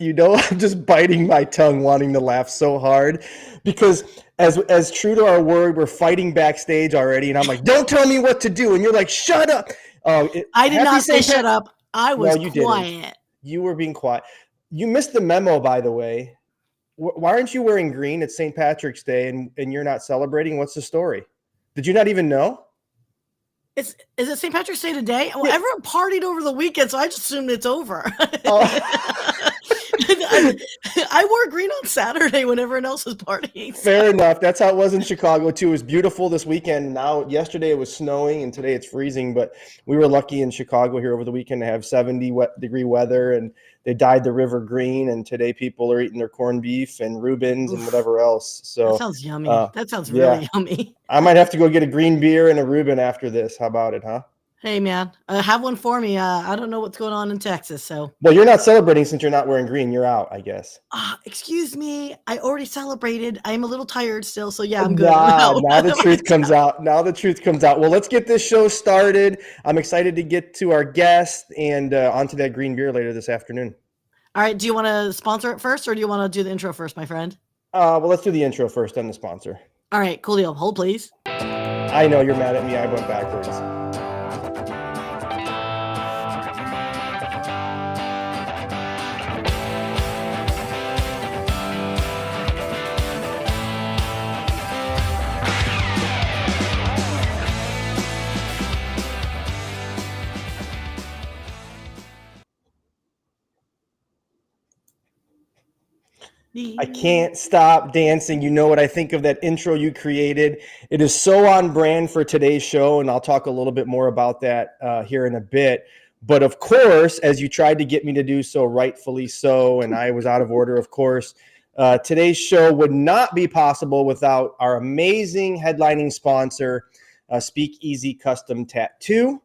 I'm just biting my tongue, wanting to laugh so hard because as true to our word, we're fighting backstage already, and I'm like, "Don't tell me what to do," and you're like, "Shut up!" I did Happy not say St. shut Pat. up. I No, was you didn't. quiet. You were being quiet. You missed the memo, by the way. Why aren't you wearing green? It's St. Patrick's Day, and you're not celebrating. What's the story? Did you not even know? Is it St. Patrick's Day today? Well, Yeah. everyone partied over the weekend, so I just assumed it's over. Oh. I wore green on Saturday when everyone else was partying. Fair enough. That's how it was in Chicago too. It was beautiful this weekend. Now, yesterday it was snowing, and today it's freezing. But we were lucky in Chicago here over the weekend to have 70-degree weather, and they dyed the river green. And today people are eating their corned beef and Reubens and whatever else. So that sounds yummy. That sounds yeah, really yummy. I might have to go get a green beer and a Reuben after this. How about it, huh? Hey man, have one for me. I don't know what's going on in Texas, so. Well, you're not celebrating since you're not wearing green. You're out, I guess. Excuse me. I already celebrated. I'm a little tired still, so yeah, I'm good. Now the truth comes out. Now the truth comes out. Well, let's get this show started. I'm excited to get to our guest and onto that green beer later this afternoon. All right. Do you want to sponsor it first, or do you want to do the intro first, my friend? Well, let's do the intro first, then the sponsor. All right, cool deal. Hold, please. I know you're mad at me. I went backwards. I can't stop dancing. You know what I think of that intro you created. It is so on brand for today's show, and I'll talk a little bit more about that here in a bit. But of course, as you tried to get me to do so, rightfully so, and I was out of order, of course, today's show would not be possible without our amazing headlining sponsor, Speakeasy Custom Tattoo.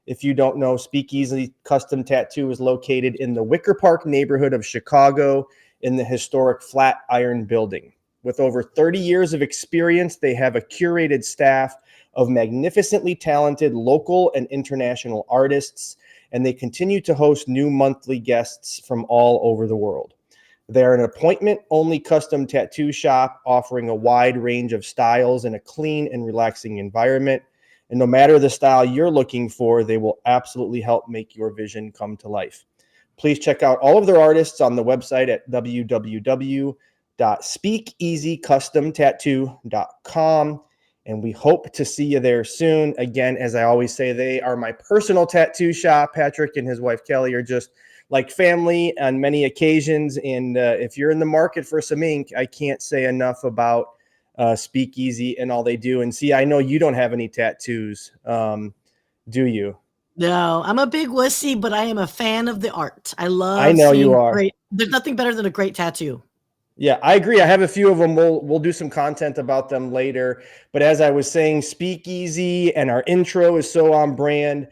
If you don't know, Speakeasy Custom Tattoo is located in the Wicker Park neighborhood of Chicago, in the historic Flatiron Building. With over 30 years of experience, they have a curated staff of magnificently talented local and international artists, and they continue to host new monthly guests from all over the world. They're an appointment-only custom tattoo shop offering a wide range of styles in a clean and relaxing environment. And no matter the style you're looking for, they will absolutely help make your vision come to life. Please check out all of their artists on the website at www.speakeasycustomtattoo.com. And we hope to see you there soon. Again, as I always say, they are my personal tattoo shop. Patrick and his wife, Kelly, are just like family on many occasions. And if you're in the market for some ink, I can't say enough about Speakeasy and all they do. And see, I know you don't have any tattoos, do you? No, I'm a big wussy, but I am a fan of the art. I know you are. There's nothing better than a great tattoo. Yeah, I agree. I have a few of them. We'll do some content about them later. But as I was saying, Speakeasy and our intro is so on brand.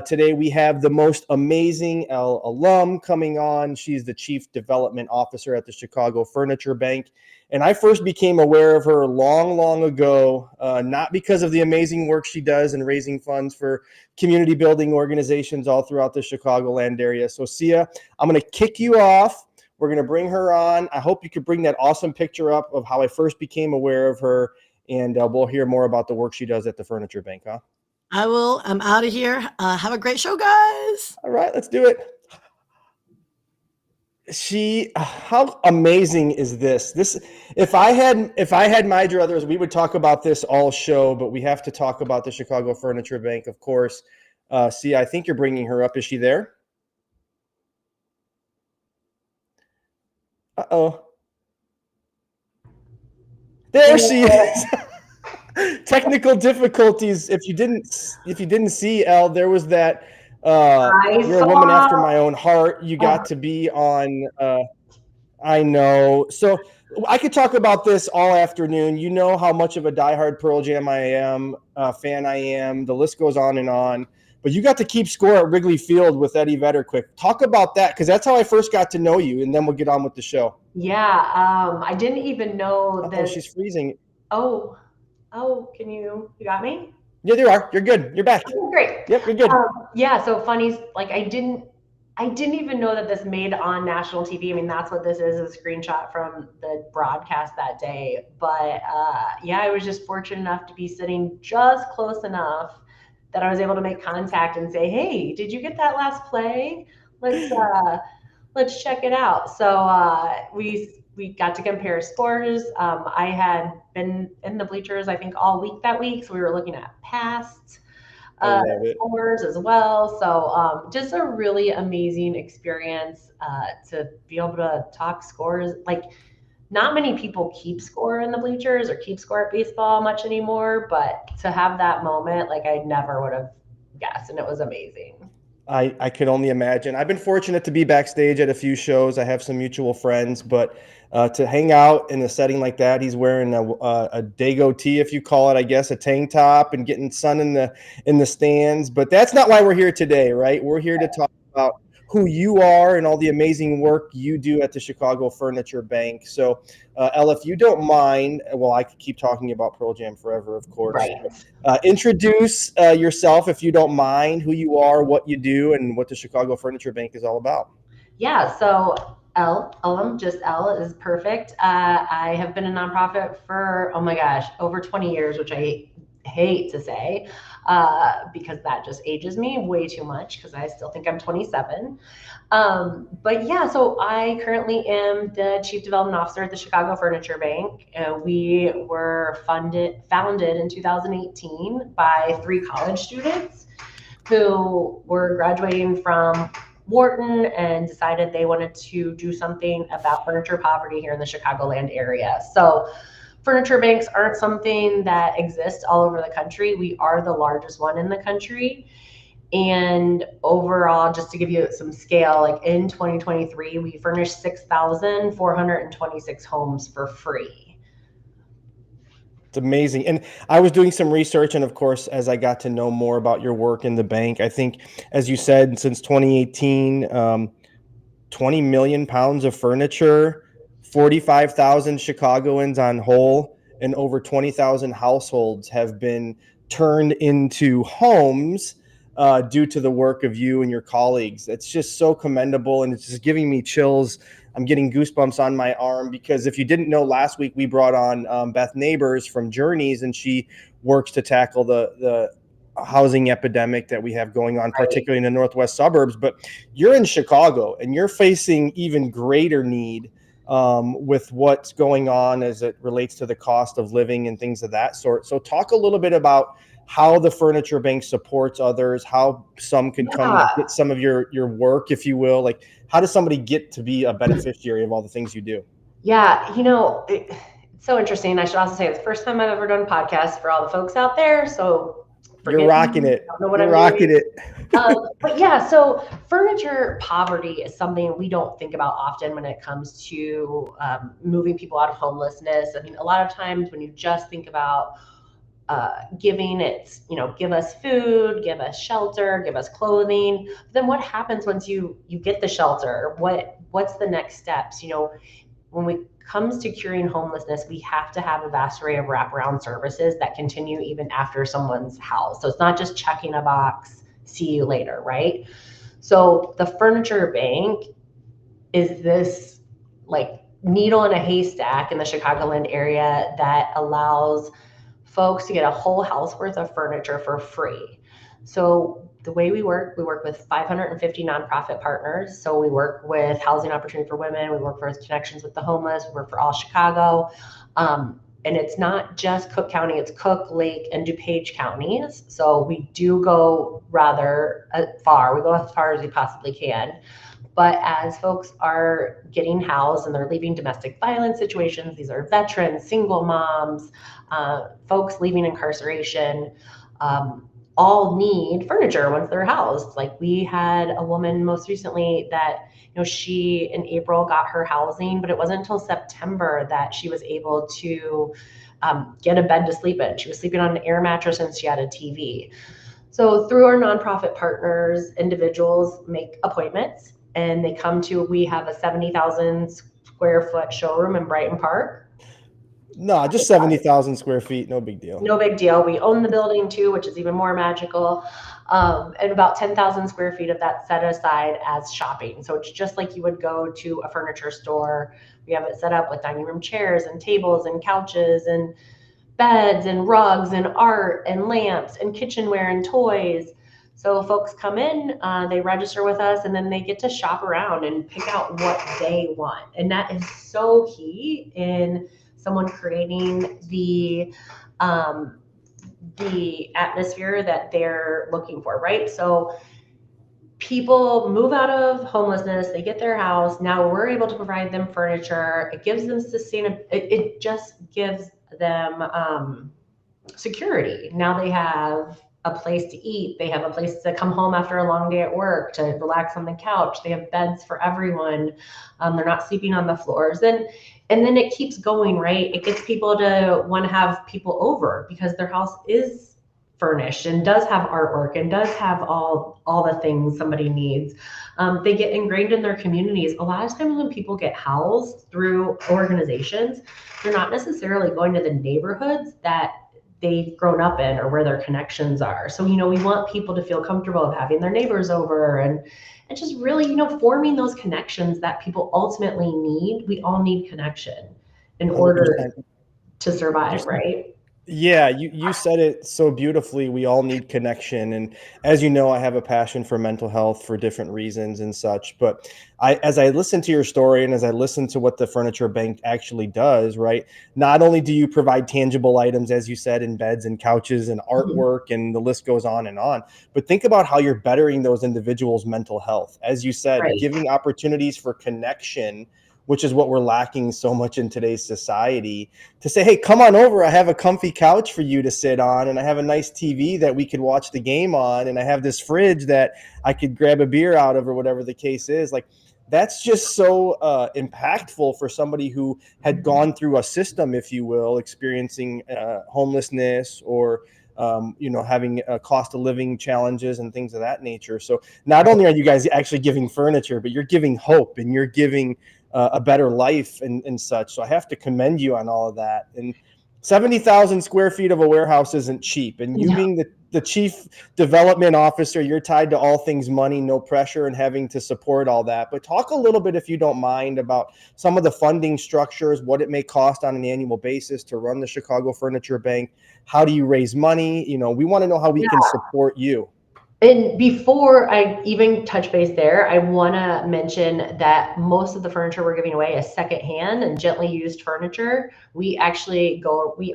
Today we have the most amazing Elle Ullum coming on. She's the Chief Development Officer at the Chicago Furniture Bank. And I first became aware of her long, long ago, not because of the amazing work she does in raising funds for community building organizations all throughout the Chicagoland area. So Sia, I'm going to kick you off. We're going to bring her on. I hope you could bring that awesome picture up of how I first became aware of her. And we'll hear more about the work she does at the Furniture Bank, huh? I will. I'm out of here. Have a great show, guys. All right, let's do it. How amazing is this? If I had my druthers, we would talk about this all show, but we have to talk about the Chicago Furniture Bank, of course. See, I think you're bringing her up. Is she there? Uh-oh. There she is. Technical difficulties. If you didn't see, Elle, there was that you're a woman after my own heart. You got to be on I know. So I could talk about this all afternoon. You know how much of a diehard Pearl Jam fan I am. The list goes on and on. But you got to keep score at Wrigley Field with Eddie Vedder quick. Talk about that, because that's how I first got to know you, and then we'll get on with the show. Yeah, I didn't even know that. Oh, she's freezing. Oh, you got me? Yeah, there you are. You're good. You're back. Oh, great. Yep, you're good. Yeah, so funny, like I didn't I didn't even know that this made on national TV. I mean, that's what this is, a screenshot from the broadcast that day. But yeah, I was just fortunate enough to be sitting just close enough that I was able to make contact and say, hey, did you get that last play? Let's check it out. So we got to compare scores. I had been in the bleachers, I think, all week that week. So we were looking at past scores as well. So just a really amazing experience to be able to talk scores. Like, not many people keep score in the bleachers or keep score at baseball much anymore, but to have that moment, like, I never would have guessed, and it was amazing. I could only imagine. I've been fortunate to be backstage at a few shows. I have some mutual friends, but to hang out in a setting like that, he's wearing a Dago tee, if you call it, I guess, a tank top, and getting sun in the stands. But that's not why we're here today, right? We're here to talk about who you are and all the amazing work you do at the Chicago Furniture Bank. So, Elle, if you don't mind, well, I could keep talking about Pearl Jam forever, of course. Right. Introduce yourself, if you don't mind, who you are, what you do, and what the Chicago Furniture Bank is all about. Yeah, so Elle Ullum, just Elle, is perfect. I have been a nonprofit for, oh my gosh, over 20 years, which I hate to say, because that just ages me way too much, because I still think I'm 27. But yeah, so I currently am the Chief Development Officer at the Chicago Furniture Bank. We were founded in 2018 by 3 college students who were graduating from Wharton and decided they wanted to do something about furniture poverty here in the Chicagoland area. So furniture banks aren't something that exists all over the country. We are the largest one in the country. And overall, just to give you some scale, like in 2023, we furnished 6,426 homes for free. It's amazing. And I was doing some research, and of course, as I got to know more about your work in the bank, I think, as you said, since 2018, 20 million pounds of furniture, 45,000 Chicagoans on whole, and over 20,000 households have been turned into homes due to the work of you and your colleagues. It's just so commendable, and it's just giving me chills. I'm getting goosebumps on my arm, because if you didn't know, last week we brought on Beth Neighbors from Journeys, and she works to tackle the housing epidemic that we have going on, particularly in the northwest suburbs. But you're in Chicago, and you're facing even greater need with what's going on as it relates to the cost of living and things of that sort. So talk a little bit about how the Furniture Bank supports others, how some can come and get some of your work, if you will. Like, how does somebody get to be a beneficiary of all the things you do? Yeah, it's so interesting. I should also say it's the first time I've ever done a podcast for all the folks out there. So you're rocking it. I don't know what you're I'm rocking doing. it. But yeah, so furniture poverty is something we don't think about often when it comes to moving people out of homelessness. I mean, a lot of times when you just think about giving, it's, give us food, give us shelter, give us clothing. But then what happens once you get the shelter? What's the next steps? When it comes to curing homelessness, we have to have a vast array of wraparound services that continue even after someone's house. So it's not just checking a box, see you later, right? So the Furniture Bank is this like needle in a haystack in the Chicagoland area that allows folks to get a whole house worth of furniture for free. So the way we work with 550 nonprofit partners. So we work with Housing Opportunity for Women, we work for Connections with the Homeless, we work for All Chicago. And it's not just Cook County, it's Cook, Lake, and DuPage counties. So we do go rather far. We go as far as we possibly can. But as folks are getting housed and they're leaving domestic violence situations, these are veterans, single moms, folks leaving incarceration, all need furniture once they're housed. Like, we had a woman most recently that, she in April got her housing, but it wasn't until September that she was able to get a bed to sleep in. She was sleeping on an air mattress and she had a TV. So through our nonprofit partners, individuals make appointments and they come to, we have a 70,000 square foot showroom in Brighton Park. No, just 70,000 square feet. No big deal. No big deal. We own the building too, which is even more magical. And about 10,000 square feet of that set aside as shopping. So it's just like you would go to a furniture store. We have it set up with dining room chairs and tables and couches and beds and rugs and art and lamps and kitchenware and toys. So folks come in, they register with us, and then they get to shop around and pick out what they want. And that is so key in someone creating the atmosphere that they're looking for, right? So people move out of homelessness, they get their house. Now we're able to provide them furniture. It gives them it just gives them security. Now they have a place to eat. They have a place to come home after a long day at work to relax on the couch. They have beds for everyone. They're not sleeping on the floors. And then it keeps going, right? It gets people to want to have people over because their house is furnished and does have artwork and does have all the things somebody needs. They get ingrained in their communities. A lot of times when people get housed through organizations, they're not necessarily going to the neighborhoods that they've grown up in or where their connections are. So, we want people to feel comfortable of having their neighbors over and just really, forming those connections that people ultimately need. We all need connection in order 100%. to survive, right? Yeah, you said it so beautifully. We all need connection. And as you know, I have a passion for mental health for different reasons and such. But as I listen to your story and as I listen to what the Furniture Bank actually does, right? Not only do you provide tangible items, as you said, in beds and couches and artwork, and the list goes on, but think about how you're bettering those individuals' mental health. As you said, Right. giving opportunities for connection, which is what we're lacking so much in today's society, to say, hey, come on over. I have a comfy couch for you to sit on, and I have a nice TV that we could watch the game on, and I have this fridge that I could grab a beer out of, or whatever the case is. Like, that's just so impactful for somebody who had gone through a system, if you will, experiencing homelessness or having cost of living challenges and things of that nature. So not only are you guys actually giving furniture, but you're giving hope and you're giving a better life and such. So I have to commend you on all of that. And 70,000 square feet of a warehouse isn't cheap. And you being the chief development officer, you're tied to all things money, no pressure, and having to support all that. But talk a little bit, if you don't mind, about some of the funding structures, what it may cost on an annual basis to run the Chicago Furniture Bank. How do you raise money? We want to know how we can support you. And before I even touch base there, I want to mention that most of the furniture we're giving away is secondhand and gently used furniture. We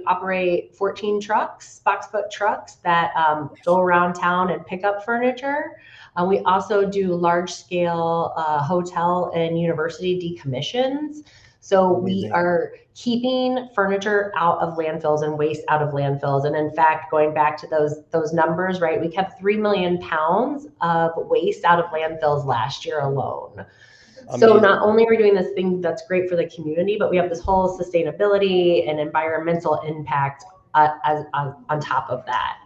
operate 14 trucks, box foot trucks that go around town and pick up furniture. We also do large scale hotel and university decommissions. So we are keeping furniture out of landfills and waste out of landfills. And in fact, going back to those numbers, right, we kept 3 million pounds of waste out of landfills last year alone. Amazing. So not only are we doing this thing that's great for the community, but we have this whole sustainability and environmental impact on top of that.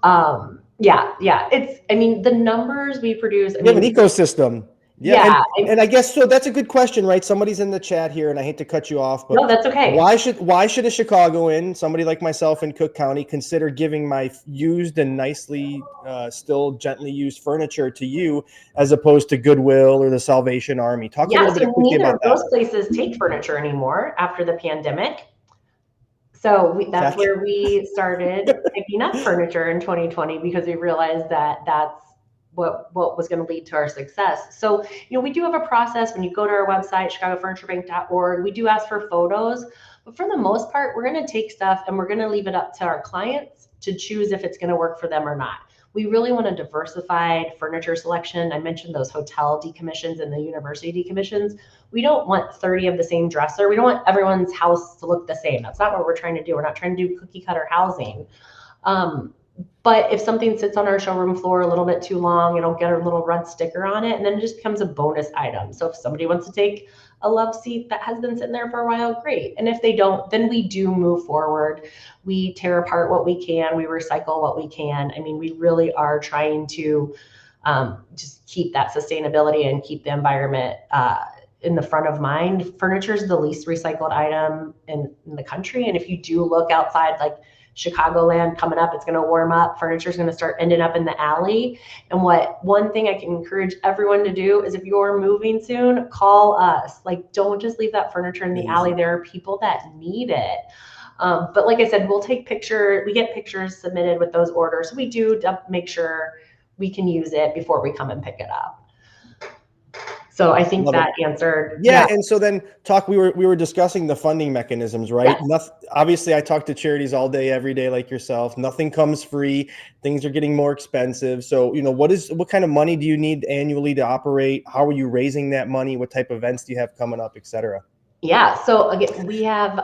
The numbers we produce. We have an ecosystem. Yeah. And I guess so. That's a good question, right? Somebody's in the chat here, and I hate to cut you off, but no, that's okay. Why should a Chicagoan, somebody like myself in Cook County, consider giving my used and nicely, still gently used furniture to you as opposed to Goodwill or the Salvation Army? Talk a little bit quickly about that. Those places take furniture anymore after the pandemic. So that's where we started picking up furniture in 2020 because we realized that that's what was going to lead to our success. So, we do have a process. When you go to our website, chicagofurniturebank.org, we do ask for photos, but for the most part, we're going to take stuff and we're going to leave it up to our clients to choose if it's going to work for them or not. We really want a diversified furniture selection. I mentioned those hotel decommissions and the university decommissions. We don't want 30 of the same dresser. We don't want everyone's house to look the same. That's not what we're trying to do. We're not trying to do cookie cutter housing. But if something sits on our showroom floor a little bit too long, it'll get a little red sticker on it, and then it just becomes a bonus item. So if somebody wants to take a love seat that has been sitting there for a while, great. And if they don't, then we do move forward. We tear apart what we can. We recycle what we can. I mean, we really are trying to just keep that sustainability and keep the environment in the front of mind. Furniture is the least recycled item in the country. And if you do look outside, like Chicagoland coming up, it's going to warm up. Furniture is going to start ending up in the alley. And one thing I can encourage everyone to do is if you're moving soon, call us. Like, don't just leave that furniture in the alley. There are people that need it. But like I said, we'll take pictures. We get pictures submitted with those orders. We do make sure we can use it before we come and pick it up. So I think that answered. Yeah. And so then we were discussing the funding mechanisms, right? Yes. Obviously I talk to charities all day, every day, like yourself. Nothing comes free. Things are getting more expensive. So, what kind of money do you need annually to operate? How are you raising that money? What type of events do you have coming up, et cetera? Yeah. So again, we have,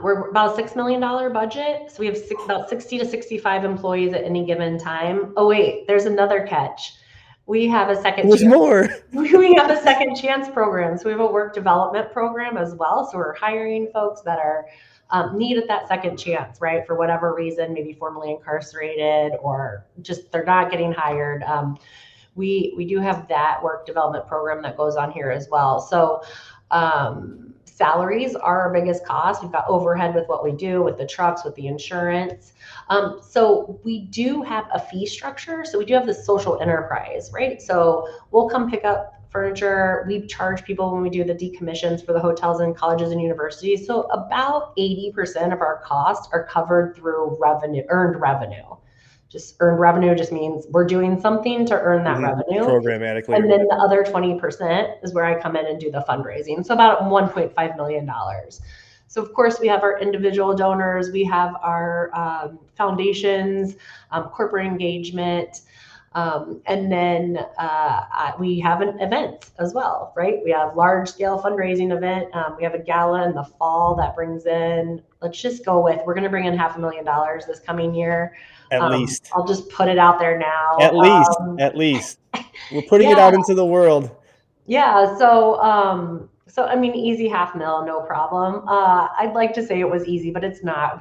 we're about a $6 million budget. So we have about 60 to 65 employees at any given time. Oh, wait, there's another catch. We have a second There's chance. more. We have a second chance program. So we have a work development program as well. So we're hiring folks that are needed that second chance, right? For whatever reason, maybe formerly incarcerated or just they're not getting hired. We do have that work development program that goes on here as well. So salaries are our biggest cost. We've got overhead with what we do, with the trucks, with the insurance. So we do have a fee structure. So we do have this social enterprise, right? So we'll come pick up furniture. We charge people when we do the decommissions for the hotels and colleges and universities. So about 80% of our costs are covered through earned revenue. Just earned revenue just means we're doing something to earn that revenue programmatically. And then the other 20% is where I come in and do the fundraising. So about $1.5 million. So of course we have our individual donors, we have our foundations, corporate engagement, and then we have an event as well, right? We have large scale fundraising event. We have a gala in the fall that brings in, let's just go with, we're going to bring in $500,000 this coming year. At least. I'll just put it out there now. At least. We're putting it out into the world. Yeah. So I mean, easy $500,000, no problem. I'd like to say it was easy, but it's not.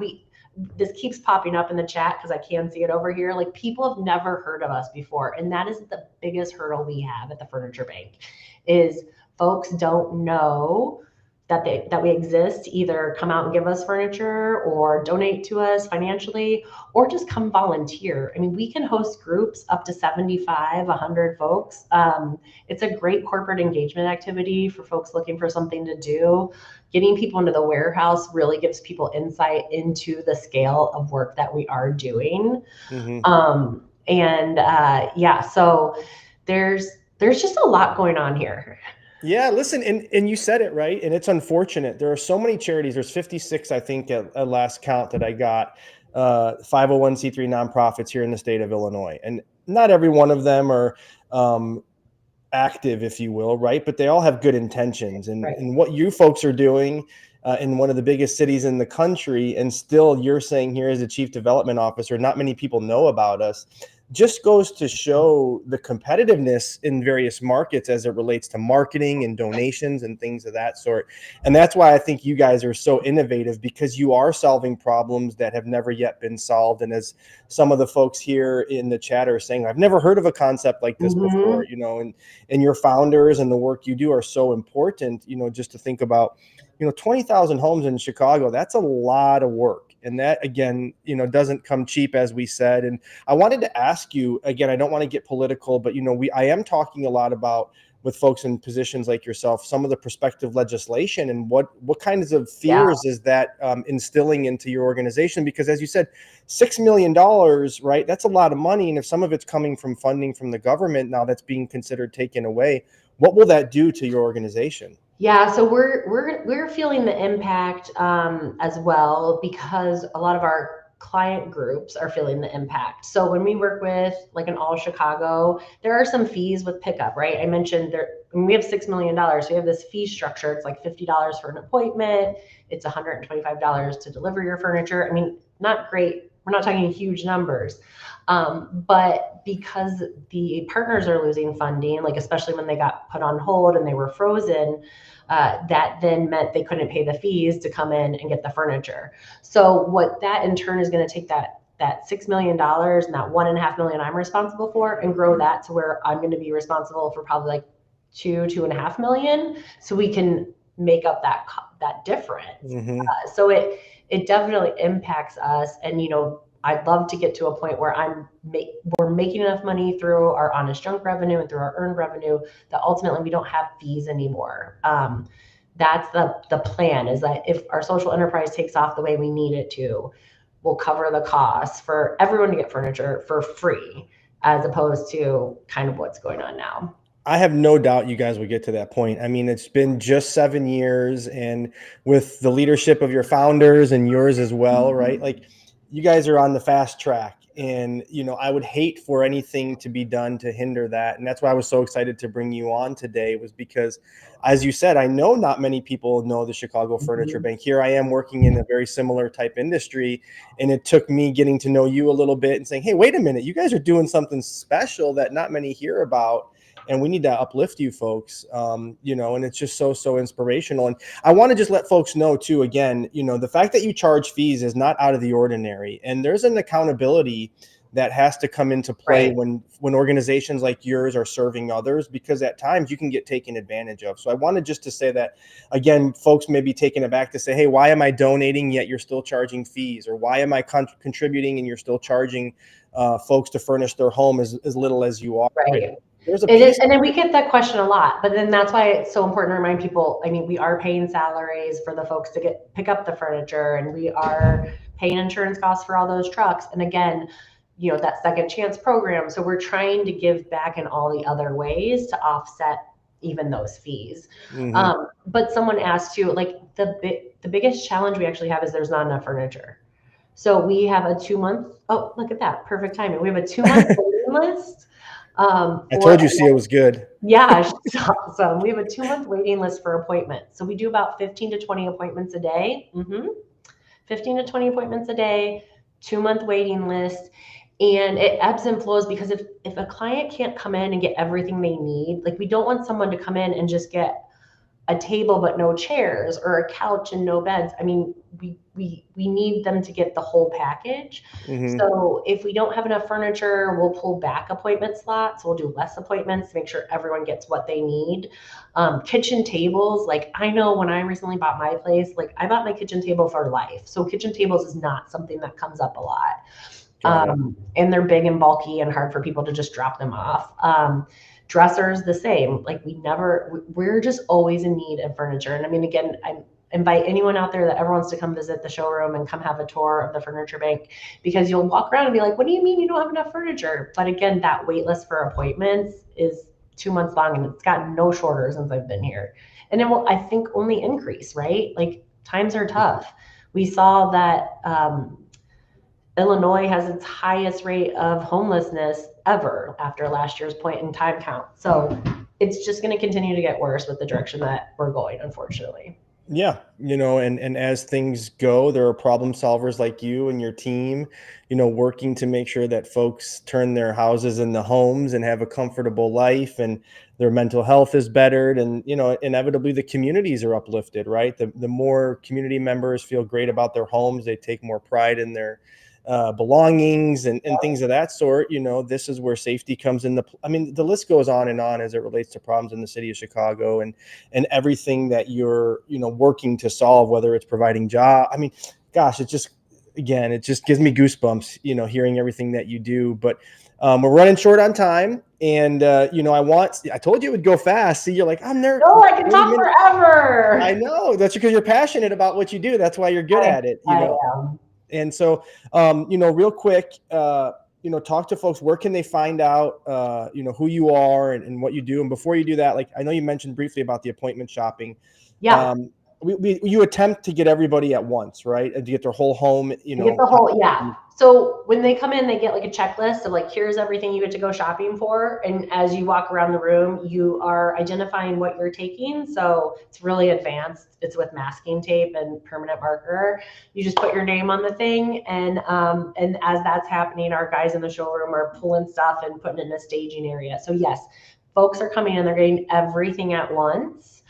This keeps popping up in the chat because I can see it over here. Like, people have never heard of us before. And that is the biggest hurdle we have at the Furniture Bank is folks don't know that we exist to either come out and give us furniture or donate to us financially or just come volunteer. I mean, we can host groups up to 75, 100 folks. It's a great corporate engagement activity for folks looking for something to do. Getting people into the warehouse really gives people insight into the scale of work that we are doing. So there's just a lot going on here. Yeah, listen, and you said it right, and it's unfortunate. There are so many charities. There's 56, I think, at last count that I got, 501c3 nonprofits here in the state of Illinois. And not every one of them are active, if you will, right? But they all have good intentions. And what you folks are doing in one of the biggest cities in the country, and still you're saying here as a chief development officer, not many people know about us, just goes to show the competitiveness in various markets as it relates to marketing and donations and things of that sort. And that's why I think you guys are so innovative, because you are solving problems that have never yet been solved. And as some of the folks here in the chat are saying, I've never heard of a concept like this before, and your founders and the work you do are so important, just to think about, 20,000 homes in Chicago, that's a lot of work. And that, again, doesn't come cheap, as we said. And I wanted to ask you, again, I don't want to get political, but, I am talking a lot about, with folks in positions like yourself, some of the prospective legislation and what kinds of fears is that instilling into your organization? Because as you said, $6 million, right? That's a lot of money. And if some of it's coming from funding from the government now that's being considered taken away, what will that do to your organization? Yeah, so we're feeling the impact as well, because a lot of our client groups are feeling the impact. So when we work with like an All Chicago, there are some fees with pickup, right? I mentioned we have $6 million. So we have this fee structure. It's like $50 for an appointment. It's $125 to deliver your furniture. I mean, not great. We're not talking huge numbers. But because the partners are losing funding, like especially when they got put on hold and they were frozen, that then meant they couldn't pay the fees to come in and get the furniture. So what that in turn is going to take that $6 million and that $1.5 million I'm responsible for and grow that to where I'm going to be responsible for probably like 2.5 million, so we can make up that difference. So it definitely impacts us. And I'd love to get to a point where we're making enough money through our honest junk revenue and through our earned revenue that ultimately we don't have fees anymore. That's the plan, is that if our social enterprise takes off the way we need it to, we'll cover the costs for everyone to get furniture for free, as opposed to kind of what's going on now. I have no doubt you guys will get to that point. I mean, it's been just 7 years, and with the leadership of your founders and yours as well, right? Like, you guys are on the fast track, and I would hate for anything to be done to hinder that. And that's why I was so excited to bring you on today, was because, as you said, I know not many people know the Chicago Furniture Bank. Here I am working in a very similar type industry, and it took me getting to know you a little bit and saying, hey, wait a minute, you guys are doing something special that not many hear about. And we need to uplift you folks, and it's just so inspirational. And I want to just let folks know too, again, the fact that you charge fees is not out of the ordinary. And there's an accountability that has to come into play when organizations like yours are serving others, because at times you can get taken advantage of. So I wanted just to say that, again, folks may be taken aback to say, hey, why am I donating yet you're still charging fees? Or why am I contributing and you're still charging folks to furnish their home as little as you are? Right. It is, and then we get that question a lot, but then that's why it's so important to remind people. I mean, we are paying salaries for the folks to pick up the furniture, and we are paying insurance costs for all those trucks. And again, that second chance program. So we're trying to give back in all the other ways to offset even those fees. But someone asked too, like the biggest challenge we actually have is there's not enough furniture. So we have a 2-month. Oh, look at that, perfect timing. We have a 2-month waiting list. I told you Sia was good. Yeah, she's awesome. We have a 2-month waiting list for appointments. So we do about 15 to 20 appointments a day. 15 to 20 appointments a day, 2-month waiting list. And it ebbs and flows, because if a client can't come in and get everything they need, like, we don't want someone to come in and just get a table but no chairs, or a couch and no beds. I mean, we need them to get the whole package. So if we don't have enough furniture, we'll pull back appointment slots. We'll do less appointments to make sure everyone gets what they need. Kitchen tables, like, I know when I recently bought my place, like, I bought my kitchen table for life. So kitchen tables is not something that comes up a lot. And they're big and bulky and hard for people to just drop them off. Dressers, the same. Like, we're just always in need of furniture. And I mean, again, I invite anyone out there that ever wants to come visit the showroom and come have a tour of the Furniture Bank, because you'll walk around and be like, what do you mean you don't have enough furniture? But again, that wait list for appointments is 2 months long, and it's gotten no shorter since I've been here. And it will, I think, only increase, right? Like, times are tough. We saw that Illinois has its highest rate of homelessness ever after last year's point in time count. So it's just going to continue to get worse with the direction that we're going, unfortunately. Yeah. And as things go, there are problem solvers like you and your team, working to make sure that folks turn their houses into homes and have a comfortable life, and their mental health is bettered. And, inevitably the communities are uplifted, right? The more community members feel great about their homes, they take more pride in their belongings and things of that sort. This is where safety comes in. The list goes on and on as it relates to problems in the city of Chicago, and everything that you're, working to solve, whether it's providing job. I mean, gosh, it just gives me goosebumps, hearing everything that you do. But we're running short on time, and I told you it would go fast. See, you're like, I'm there. No, I can talk forever. I know. That's because you're passionate about what you do. That's why you're good at it. I am. And so, real quick, talk to folks. Where can they find out, who you are and what you do? And before you do that, like, I know you mentioned briefly about the appointment shopping. Yeah. You attempt to get everybody at once, right? And to get their whole home, Get the whole, yeah. So when they come in, they get like a checklist of like, here's everything you get to go shopping for. And as you walk around the room, you are identifying what you're taking. So it's really advanced. It's with masking tape and permanent marker. You just put your name on the thing. And as that's happening, our guys in the showroom are pulling stuff and putting it in a staging area. So yes, folks are coming in, they're getting everything at once.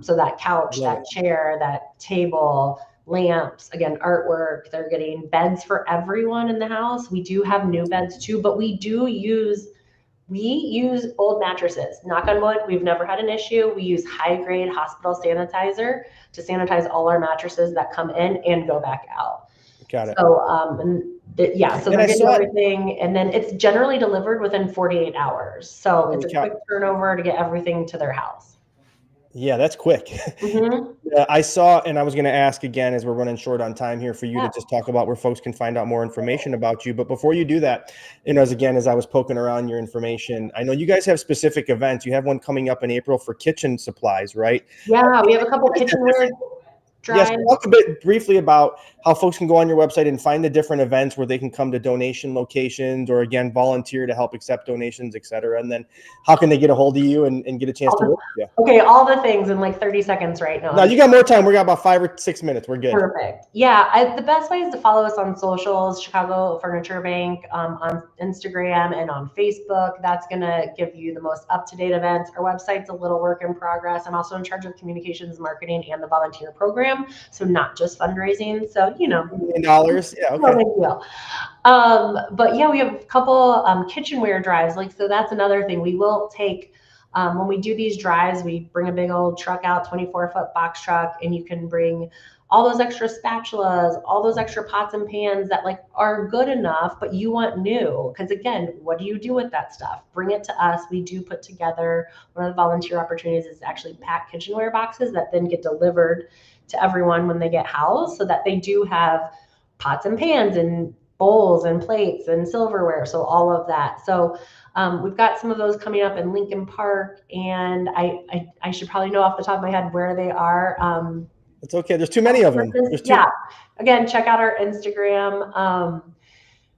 So that couch, that chair, that table, lamps, again, artwork, they're getting beds for everyone in the house. We do have new beds too, but we do use We use old mattresses. Knock on wood, we've never had an issue. We use high-grade hospital sanitizer to sanitize all our mattresses that come in and go back out. Got it. So, so they're getting everything, and then it's generally delivered within 48 hours. So it's a quick turnover to get everything to their house. Yeah, that's quick. Mm-hmm. I saw, and I was going to ask again, as we're running short on time here, for you to just talk about where folks can find out more information about you. But before you do that, as I was poking around your information, I know you guys have specific events. You have one coming up in April for kitchen supplies, right? Yeah, we have a couple kitchenware drives. Yes, talk a bit briefly about how folks can go on your website and find the different events where they can come to donation locations, or again, volunteer to help accept donations, et cetera. And then how can they get a hold of you and get a chance to work with you? Okay, all the things in like 30 seconds right now. No, you got more time. We got about 5 or 6 minutes. We're good. Perfect. Yeah, the best way is to follow us on socials, Chicago Furniture Bank, on Instagram and on Facebook. That's going to give you the most up-to-date events. Our website's a little work in progress. I'm also in charge of communications, marketing, and the volunteer program. So not just fundraising. So, $1 million. Yeah, okay. No big deal. But yeah, we have a couple kitchenware drives. So that's another thing. We will take, when we do these drives, we bring a big old truck out, 24-foot box truck, and you can bring all those extra spatulas, all those extra pots and pans that are good enough, but you want new. Because again, what do you do with that stuff? Bring it to us. We do put together, one of the volunteer opportunities is to actually pack kitchenware boxes that then get delivered to everyone when they get housed, so that they do have pots and pans and bowls and plates and silverware. So all of that. So we've got some of those coming up in Lincoln Park, and I should probably know off the top of my head where they are. It's okay. There's too many of them. Yeah. Again, check out our Instagram.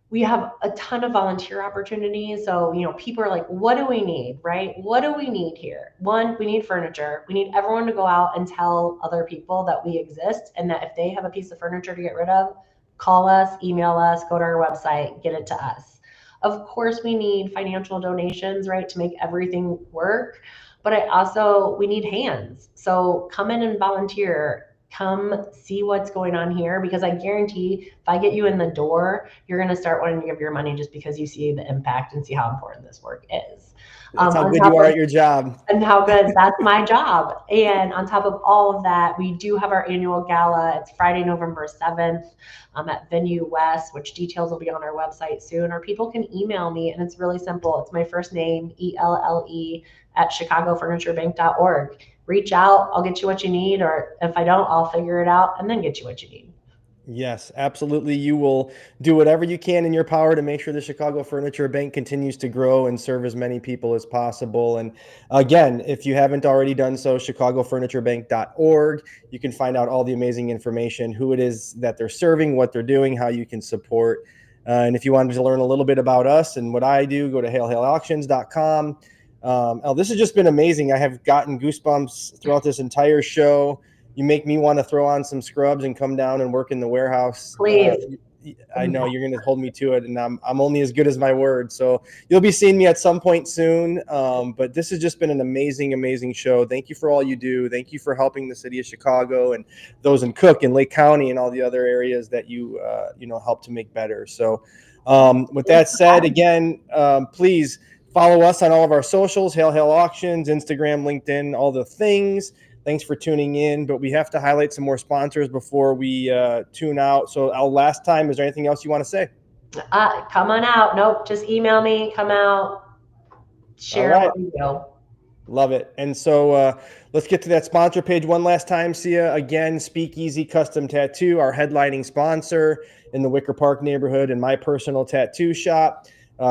We have a ton of volunteer opportunities. So, people are like, what do we need, right? What do we need here? One, we need furniture. We need everyone to go out and tell other people that we exist, and that if they have a piece of furniture to get rid of, call us, email us, go to our website, get it to us. Of course, we need financial donations, right, to make everything work. But we need hands. So come in and volunteer. Come see what's going on here, because I guarantee if I get you in the door, you're going to start wanting to give your money just because you see the impact and see how important this work is. That's how good you are at your job. And how good, that's my job. And on top of all of that, we do have our annual gala. It's Friday, November 7th at Venue West, which details will be on our website soon, or people can email me, and it's really simple. It's my first name, ELLE, at chicagofurniturebank.org. Reach out, I'll get you what you need, or if I don't, I'll figure it out and then get you what you need. Yes, absolutely. You will do whatever you can in your power to make sure the Chicago Furniture Bank continues to grow and serve as many people as possible. And again, if you haven't already done so, chicagofurniturebank.org, you can find out all the amazing information, who it is that they're serving, what they're doing, how you can support. And if you wanted to learn a little bit about us and what I do, go to hailhailauctions.com. This has just been amazing. I have gotten goosebumps throughout this entire show. You make me want to throw on some scrubs and come down and work in the warehouse. Please. I know you're going to hold me to it, and I'm only as good as my word. So you'll be seeing me at some point soon. But this has just been an amazing, amazing show. Thank you for all you do. Thank you for helping the city of Chicago and those in Cook and Lake County and all the other areas that you help to make better. So with that said, again, please follow us on all of our socials, Hail Hail Auctions, Instagram, LinkedIn, all the things. Thanks for tuning in, but we have to highlight some more sponsors before we tune out. So last time, is there anything else you want to say? Come on out. Nope, just email me, come out, share what we do. Love it. And so let's get to that sponsor page one last time. Sia, again, Speakeasy Custom Tattoo, our headlining sponsor in the Wicker Park neighborhood and my personal tattoo shop.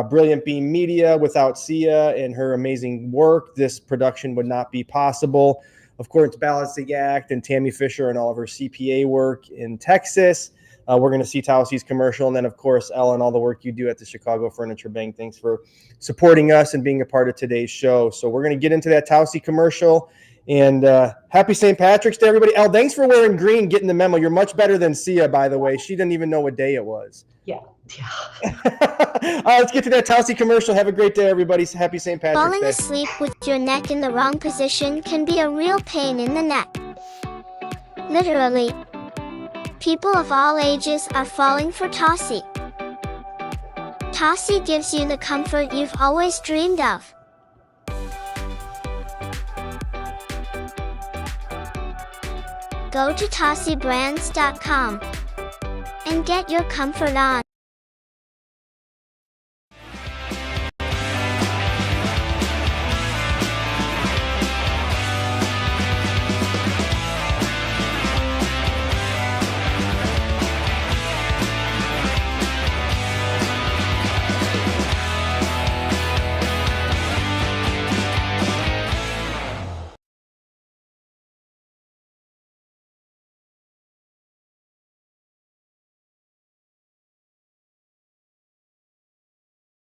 Brilliant Beam Media. Without Sia and her amazing work, this production would not be possible. Of course, Balancing Act and Tammy Fisher and all of her CPA work in Texas. We're going to see Tausi's commercial. And then, of course, Elle and all the work you do at the Chicago Furniture Bank. Thanks for supporting us and being a part of today's show. So we're going to get into that Tausi commercial. And happy St. Patrick's to everybody. Elle, thanks for wearing green, getting the memo. You're much better than Sia, by the way. She didn't even know what day it was. Yeah. Let's get to that Tausi commercial. Have a great day, everybody. Happy St. Patrick's Day. Falling asleep with your neck in the wrong position can be a real pain in the neck. Literally. People of all ages are falling for Tausi. Tossie gives you the comfort you've always dreamed of. Go to TossieBrands.com and get your comfort on.